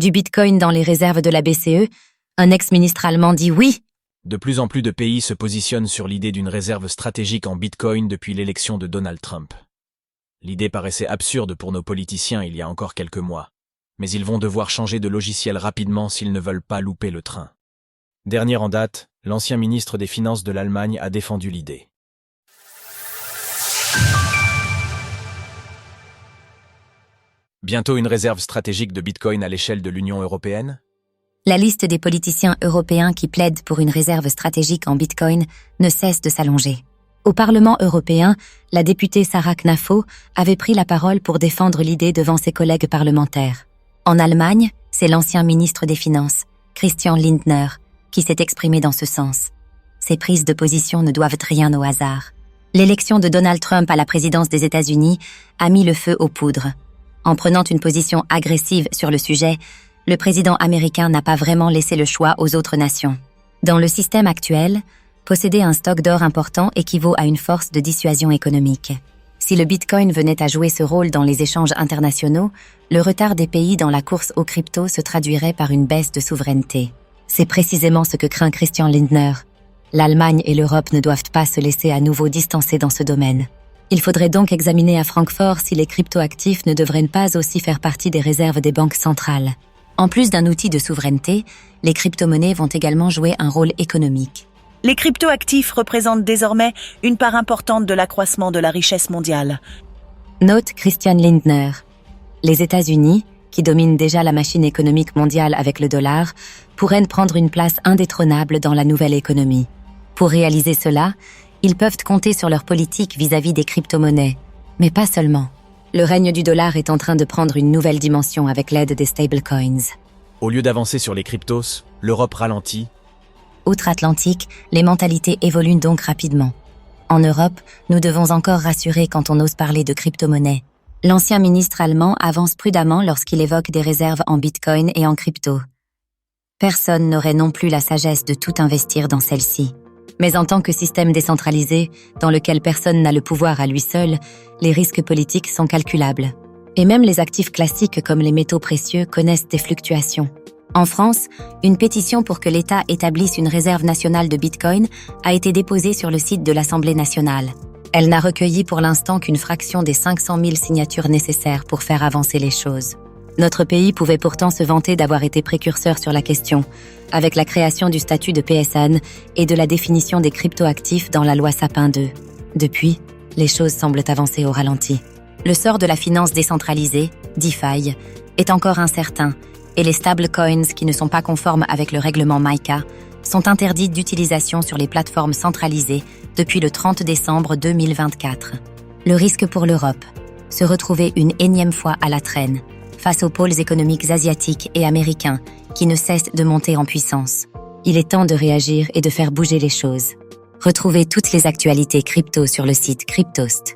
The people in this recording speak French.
Du Bitcoin dans les réserves de la BCE, un ex-ministre allemand dit oui. De plus en plus de pays se positionnent sur l'idée d'une réserve stratégique en Bitcoin depuis l'élection de Donald Trump. L'idée paraissait absurde pour nos politiciens il y a encore quelques mois, mais ils vont devoir changer de logiciel rapidement s'ils ne veulent pas louper le train. Dernier en date, l'ancien ministre des Finances de l'Allemagne a défendu l'idée. Bientôt une réserve stratégique de Bitcoin à l'échelle de l'Union européenne ? La liste des politiciens européens qui plaident pour une réserve stratégique en Bitcoin ne cesse de s'allonger. Au Parlement européen, la députée Sarah Knafo avait pris la parole pour défendre l'idée devant ses collègues parlementaires. En Allemagne, c'est l'ancien ministre des Finances, Christian Lindner, qui s'est exprimé dans ce sens. Ces prises de position ne doivent rien au hasard. L'élection de Donald Trump à la présidence des États-Unis a mis le feu aux poudres. En prenant une position agressive sur le sujet, le président américain n'a pas vraiment laissé le choix aux autres nations. Dans le système actuel, posséder un stock d'or important équivaut à une force de dissuasion économique. Si le Bitcoin venait à jouer ce rôle dans les échanges internationaux, le retard des pays dans la course aux cryptos se traduirait par une baisse de souveraineté. C'est précisément ce que craint Christian Lindner. L'Allemagne et l'Europe ne doivent pas se laisser à nouveau distancer dans ce domaine. Il faudrait donc examiner à Francfort si les cryptoactifs ne devraient pas aussi faire partie des réserves des banques centrales. En plus d'un outil de souveraineté, les crypto-monnaies vont également jouer un rôle économique. Les cryptoactifs représentent désormais une part importante de l'accroissement de la richesse mondiale. Note Christian Lindner. Les États-Unis, qui dominent déjà la machine économique mondiale avec le dollar, pourraient prendre une place indétrônable dans la nouvelle économie. Pour réaliser cela, ils peuvent compter sur leur politique vis-à-vis des crypto-monnaies, mais pas seulement. Le règne du dollar est en train de prendre une nouvelle dimension avec l'aide des stablecoins. Au lieu d'avancer sur les cryptos, l'Europe ralentit. Outre-Atlantique, les mentalités évoluent donc rapidement. En Europe, nous devons encore rassurer quand on ose parler de crypto-monnaie. L'ancien ministre allemand avance prudemment lorsqu'il évoque des réserves en Bitcoin et en crypto. Personne n'aurait non plus la sagesse de tout investir dans celle-ci. Mais en tant que système décentralisé, dans lequel personne n'a le pouvoir à lui seul, les risques politiques sont calculables. Et même les actifs classiques comme les métaux précieux connaissent des fluctuations. En France, une pétition pour que l'État établisse une réserve nationale de Bitcoin a été déposée sur le site de l'Assemblée nationale. Elle n'a recueilli pour l'instant qu'une fraction des 500 000 signatures nécessaires pour faire avancer les choses. Notre pays pouvait pourtant se vanter d'avoir été précurseur sur la question, avec la création du statut de PSN et de la définition des cryptoactifs dans la loi Sapin 2. Depuis, les choses semblent avancer au ralenti. Le sort de la finance décentralisée, DeFi, est encore incertain, et les stablecoins qui ne sont pas conformes avec le règlement MiCA sont interdits d'utilisation sur les plateformes centralisées depuis le 30 décembre 2024. Le risque pour l'Europe, se retrouver une énième fois à la traîne, face aux pôles économiques asiatiques et américains qui ne cessent de monter en puissance. Il est temps de réagir et de faire bouger les choses. Retrouvez toutes les actualités crypto sur le site cryptost.fr.